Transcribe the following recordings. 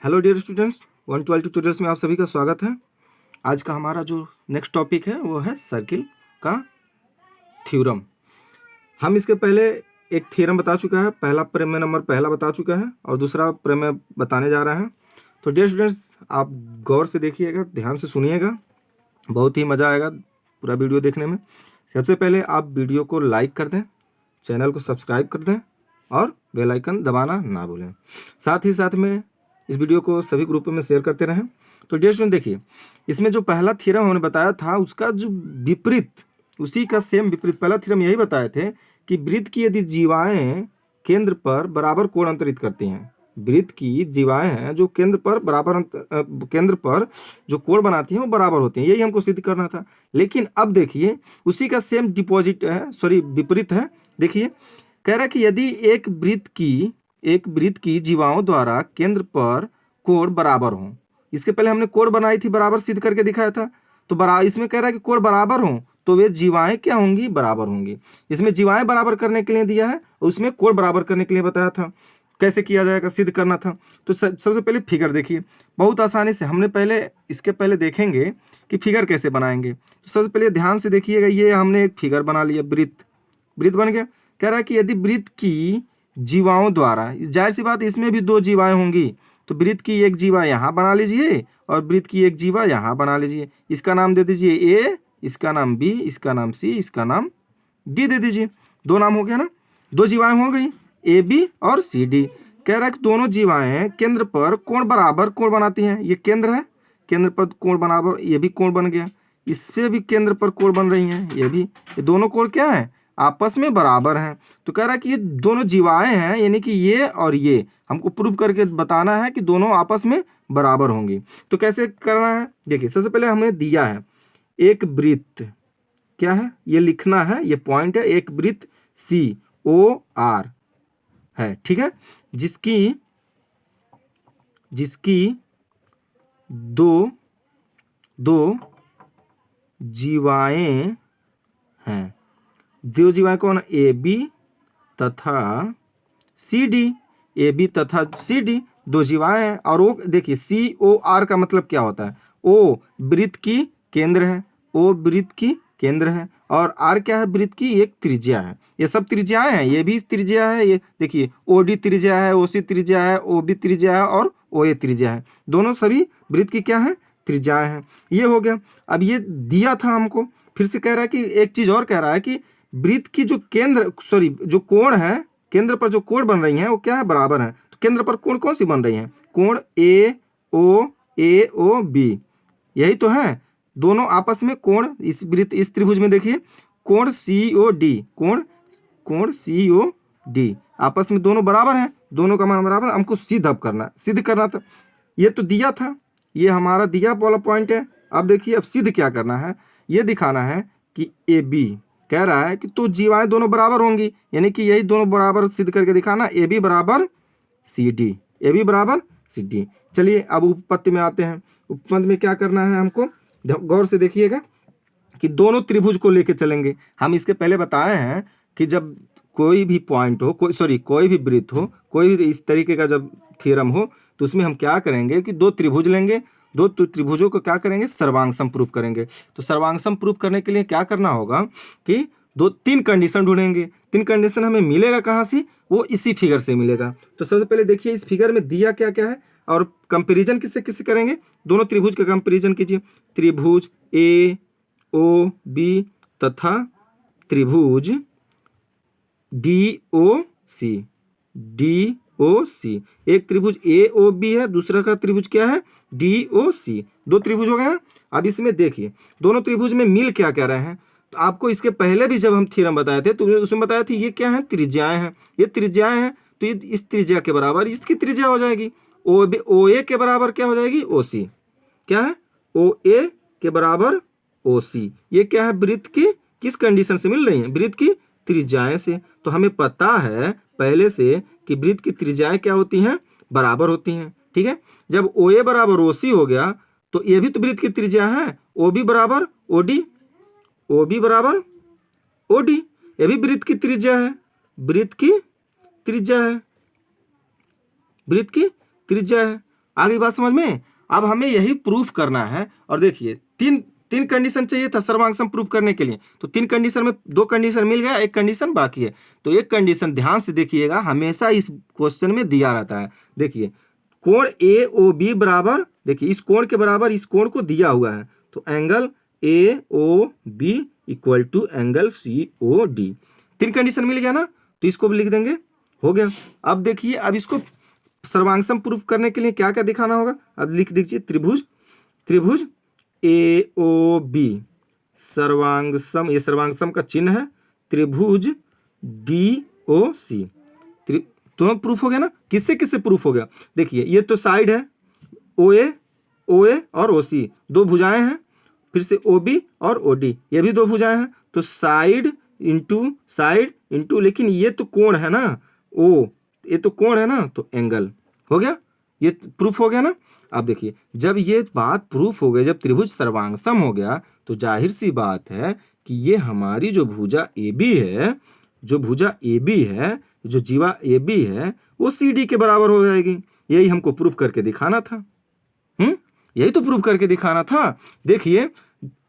Hello dear students, 112 tutorials में आप सभी का स्वागत है। आज का हमारा जो नेक्स्ट टॉपिक है वो है सर्किल का थ्योरम। हम इसके पहले एक थ्योरम बता चुका है, पहला प्रमेय नंबर पहला बता चुका है और दूसरा प्रमेय बताने जा रहा है। तो डियर स्टूडेंट्स, आप गौर से देखिएगा, ध्यान से सुनिएगा, बहुत ही मज़ा आएगा पूरा वीडियो देखने में। सबसे पहले आप वीडियो को लाइक कर दें, चैनल को सब्सक्राइब कर दें और बेल आइकन दबाना ना भूलें। साथ ही साथ में इस वीडियो को सभी ग्रुपों में शेयर करते रहें। तो डियर स्टूडेंट देखिए, इसमें जो पहला थ्योरम हमने बताया था उसका जो विपरीत, उसी का सेम विपरीत पहला थ्योरम यही बताए थे कि वृत्त की यदि जीवाएं केंद्र पर बराबर कोण अंतरित करती हैं, वृत्त की जीवाएं हैं जो केंद्र पर केंद्र पर जो कोण बनाती हैं वो बराबर होती हैं, यही हमको सिद्ध करना था। लेकिन अब देखिए उसी का सेम विपरीत है। देखिए कह रहा है कि यदि एक वृत्त की जीवाओं द्वारा केंद्र पर कोण बराबर हो, इसके पहले हमने कोण बनाई थी, बराबर सिद्ध करके दिखाया था। तो इसमें कह रहा है कि कोण बराबर हो तो वे जीवाएं क्या होंगी, बराबर होंगी। इसमें जीवाएं बराबर करने के लिए दिया है और उसमें कोण बराबर करने के लिए बताया था कैसे किया जाएगा, सिद्ध करना था। तो सबसे पहले फिगर देखिए, बहुत आसानी से हमने इसके पहले देखेंगे कि फिगर कैसे बनाएंगे। तो सबसे पहले ध्यान से देखिएगा, ये हमने एक फिगर बना लिया, वृत्त बन गया। कह रहा है कि यदि वृत्त की जीवाओं द्वारा, जाहिर सी बात इसमें भी दो जीवाएं होंगी, तो वृत्त की एक जीवा यहाँ बना लीजिए और वृत्त की एक जीवा यहाँ बना लीजिए। इसका नाम दे दीजिए ए, इसका नाम बी, इसका नाम सी, इसका नाम डी दे दीजिए। दो नाम हो गया ना, दो जीवाएं हो गई ए बी और सी डी। कह रहा है कि दोनों जीवाएं केंद्र पर कोण बराबर कोण बनाती हैं। ये केंद्र है, केंद्र पर कोण बराबर, ये भी कोण बन गया, इससे भी केंद्र पर कोण बन रही हैं, ये भी। ये दोनों कोण क्या है, आपस में बराबर हैं। तो कह रहा है कि ये दोनों जीवाएं हैं, यानी कि ये और ये हमको प्रूव करके बताना है कि दोनों आपस में बराबर होंगी। तो कैसे करना है, देखिए सबसे पहले हमें दिया है एक वृत्त, क्या है ये लिखना है, ये पॉइंट है, एक वृत्त COR है, ठीक है, जिसकी दो जीवाएं हैं। दो जीवाएं कौन, ए बी तथा सी डी। ए बी तथा सी डी दो जीवाएं हैं। और वो देखिए COR का मतलब क्या होता है, ओ वृत्त की केंद्र है, ओ वृत्त की केंद्र है और आर क्या है, वृत्त की एक त्रिज्या है। ये सब त्रिज्याएं हैं, ये भी त्रिज्या है, ये देखिए OD त्रिज्या है, OC त्रिज्या है, OB त्रिज्या है और OA त्रिज्या है। दोनों सभी वृत्त की क्या है, त्रिज्याएं हैं। ये हो गया। अब ये दिया था हमको, फिर से कह रहा है कि एक चीज और कह रहा है कि वृत्त की जो जो कोण है, केंद्र पर जो कोण बन रही हैं वो क्या है, बराबर है। तो केंद्र पर कोण कौन सी बन रही हैं, कोण AOB, यही तो है। दोनों आपस में कोण, इस त्रिभुज में देखिए कोण COD आपस में दोनों बराबर हैं, दोनों का मान बराबर। हमको सिद्ध करना था। ये तो दिया था, ये हमारा दिया वाला पॉइंट है। अब देखिए अब सिद्ध क्या करना है, ये दिखाना है कि AB कह रहा है कि तो जीवाएं दोनों बराबर होंगी, यानी कि यही दोनों बराबर सिद्ध करके दिखाना, AB बराबर CD। चलिए अब उपपत्ति में आते हैं। उपपत्ति में क्या करना है हमको, गौर से देखिएगा कि दोनों त्रिभुज को लेके चलेंगे। हम इसके पहले बताए हैं कि जब कोई भी पॉइंट हो, कोई भी वृत्त हो, कोई भी इस तरीके का जब थ्योरम हो, तो उसमें हम क्या करेंगे कि दो त्रिभुज लेंगे, दो त्रिभुजों को क्या करेंगे, सर्वांग प्रूफ करेंगे। तो सर्वांग प्रूफ करने के लिए क्या करना होगा कि तीन कंडीशन ढूंढेंगे। तीन कंडीशन हमें मिलेगा कहाँ से, वो इसी फिगर से मिलेगा। तो सबसे पहले देखिए इस फिगर में दिया क्या क्या है और कंपेरिजन किससे करेंगे, दोनों त्रिभुज का कंपेरिजन कीजिए। त्रिभुज AOB तथा त्रिभुज DOC। एक त्रिभुज AOB है, दूसरा का त्रिभुज क्या है, DOC। दो त्रिभुज हो गए हैं। अब इसमें देखिए दोनों त्रिभुज में मिल क्या क्या रहे हैं। तो आपको इसके पहले भी जब हम थ्योरम बताए थे तो उसमें बताया था ये क्या है, त्रिज्याएं हैं। ये त्रिज्याएं हैं तो ये इस त्रिज्या के बराबर इसकी त्रिज्या हो जाएगी। OA के बराबर क्या हो जाएगी, OC। क्या है, OA के बराबर OC। ये क्या है, वृत्त की किस कंडीशन से मिल रही है, वृत्त की त्रिज्याएं से। तो हमें पता है पहले से कि वृत्त की त्रिज्याएं क्या होती हैं, बराबर होती हैं, ठीक है। जब OA बराबर OC हो गया तो ये भी तो वृत्त की त्रिज्या है, OB बराबर OD, OB बराबर OD, ये भी वृत्त की त्रिज्या है, वृत्त की त्रिज्या है। आ गई बात समझ में। अब हमें यही प्रूफ करना है। और देखिए तीन कंडीशन चाहिए था सर्वांग सम प्रूफ करने के लिए, तो 3 कंडीशन में 2 कंडीशन मिल गया, 1 कंडीशन बाकी है। तो एक कंडीशन ध्यान से देखिएगा, हमेशा इस क्वेश्चन में दिया रहता है। देखिए कोण ए ओ बी बराबर, देखिए इस कोण के बराबर इस कोण को दिया हुआ है, तो angle A O B equal to angle C O D. 3 condition मिल गया ना, तो इसको भी लिख देंगे, हो गया। अब देखिए, अब इसको सर्वांग सम प्रूफ करने के लिए क्या क्या दिखाना होगा, अब लिख दीजिए त्रिभुज ए ओ बी सर्वांग सम, ये सर्वांग सम का चिन्ह है, त्रिभुज डी ओ सी, तो प्रूफ हो गया ना। किससे किससे प्रूफ हो गया, देखिए ये तो साइड है, ओ ए और ओ सी 2 भुजाएं हैं, फिर से ओ बी और ओ डी ये भी 2 भुजाएं हैं, तो साइड इंटू, लेकिन ये तो कोण है ना, ओ ये तो कोण है ना, तो एंगल हो गया, ये प्रूफ हो गया ना। अब देखिए जब ये बात प्रूफ हो गई, जब त्रिभुज सर्वांग सम हो गया, तो जाहिर सी बात है कि ये हमारी जो भुजा ए बी है, जो जीवा ए बी है, वो सी डी के बराबर हो जाएगी। यही हमको प्रूफ करके दिखाना था। यही तो प्रूफ करके दिखाना था। देखिए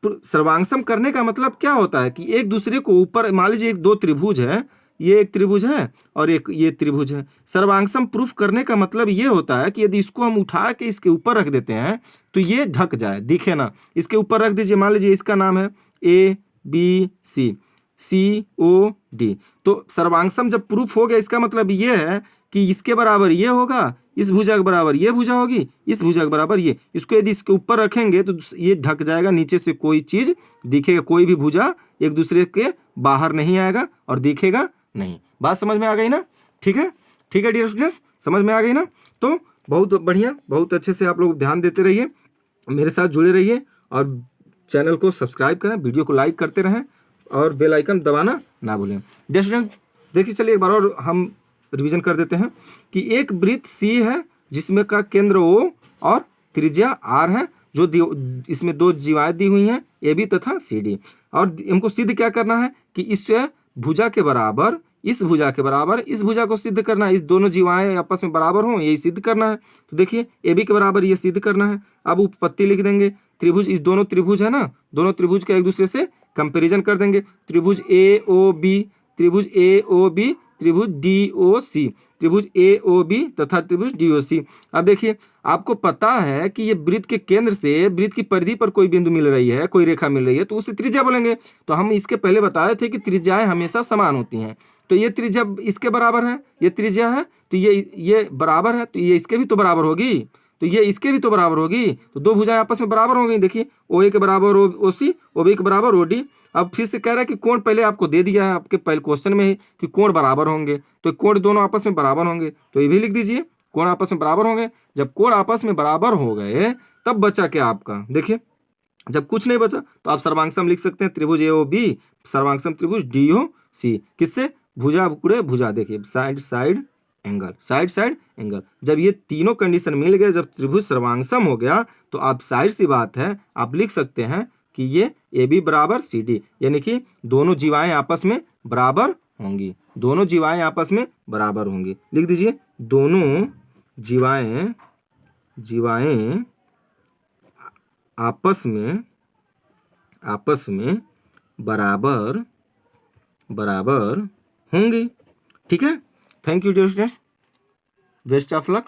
सर्वांग सम करने का मतलब क्या होता है कि एक दूसरे को ऊपर, मान लीजिए 2 त्रिभुज है, ये एक त्रिभुज है और एक ये त्रिभुज है। सर्वांग सम प्रूफ करने का मतलब ये होता है कि यदि इसको हम उठा के इसके ऊपर रख देते हैं तो ये ढक जाए, दिखे ना। इसके ऊपर रख दीजिए, मान लीजिए इसका नाम है A B C O D, तो सर्वांग सम जब प्रूफ हो गया, इसका मतलब ये है कि इसके बराबर ये होगा, इस भुजा के बराबर ये भुजा होगी, इस भुजा के बराबर ये। इसको यदि इसके ऊपर रखेंगे तो ये ढक जाएगा, नीचे से कोई चीज दिखेगा, कोई भी भुजा एक दूसरे के बाहर नहीं आएगा और दिखेगा नहीं। बात समझ में आ गई ना। ठीक है डियर स्टूडेंट्स, समझ में आ गई ना। तो बहुत बढ़िया, बहुत अच्छे से आप लोग ध्यान देते रहिए, मेरे साथ जुड़े रहिए और चैनल को सब्सक्राइब करें, वीडियो को लाइक करते रहें और बेल आइकन दबाना ना भूलें। डियर स्टूडेंट देखिए, चलिए एक बार और हम रिवीजन कर देते हैं कि एक वृत्त सी है जिसमें का केंद्र O और त्रिज्या R है, जो इसमें 2 जीवाएं दी हुई हैं ए बी तथा सी डी, और हमको सिद्ध क्या करना है कि इस भुजा के बराबर इस भुजा के बराबर इस भुजा को सिद्ध करना है, इस दोनों जीवाएं आपस में बराबर हों, यही सिद्ध करना है। तो देखिए ए बी के बराबर ये सिद्ध करना है। अब उपपत्ति लिख देंगे, त्रिभुज, इस दोनों त्रिभुज है ना, दोनों त्रिभुज का एक दूसरे से कंपेरिजन कर देंगे। त्रिभुज ए ओ बी, त्रिभुज डी ओ सी, त्रिभुज ए ओ बी तथा त्रिभुज डी ओ सी। अब देखिए आपको पता है कि ये वृत्त के केंद्र से वृत्त की परिधि पर कोई बिंदु मिल रही है, कोई रेखा मिल रही है, तो उसे त्रिज्या बोलेंगे। तो हम इसके पहले बताए थे कि त्रिज्याएं हमेशा समान होती हैं। तो ये त्रिज्या इसके बराबर है, ये त्रिज्या है, तो ये बराबर है, तो ये इसके भी तो बराबर होगी, तो ये इसके भी तो बराबर होगी। तो 2 भुजाएं आपस में बराबर हो गई। देखिए ओ ए के बराबर ओ सी, ओ बी के बराबर ओ डी। अब फिर से कह रहा है कि कोण पहले आपको दे दिया है आपके पहले क्वेश्चन में ही कि कोण बराबर होंगे, तो कोण दोनों आपस में बराबर होंगे, तो ये भी लिख दीजिए, कोण आपस में बराबर होंगे। जब कोण आपस में बराबर हो गए तब बचा क्या आपका, देखिए जब कुछ नहीं बचा तो आप सर्वांग सम लिख सकते हैं, त्रिभुज ए ओ बी सर्वांग सम त्रिभुज डी ओ सी, किससे, भुजा पूरे भुजा, देखिए साइड एंगल। जब ये तीनों कंडीशन मिल गए, जब त्रिभुज सर्वांग सम हो गया, तो आप जाहिर सी बात है आप लिख सकते हैं कि ये ए बी बराबर सी डी, यानी कि दोनों जीवाएं आपस में बराबर होंगी, दोनों जीवाएं आपस में बराबर होंगी। लिख दीजिए, दोनों जीवाएं आपस में बराबर होंगी। ठीक है, thank you dear students, best of luck.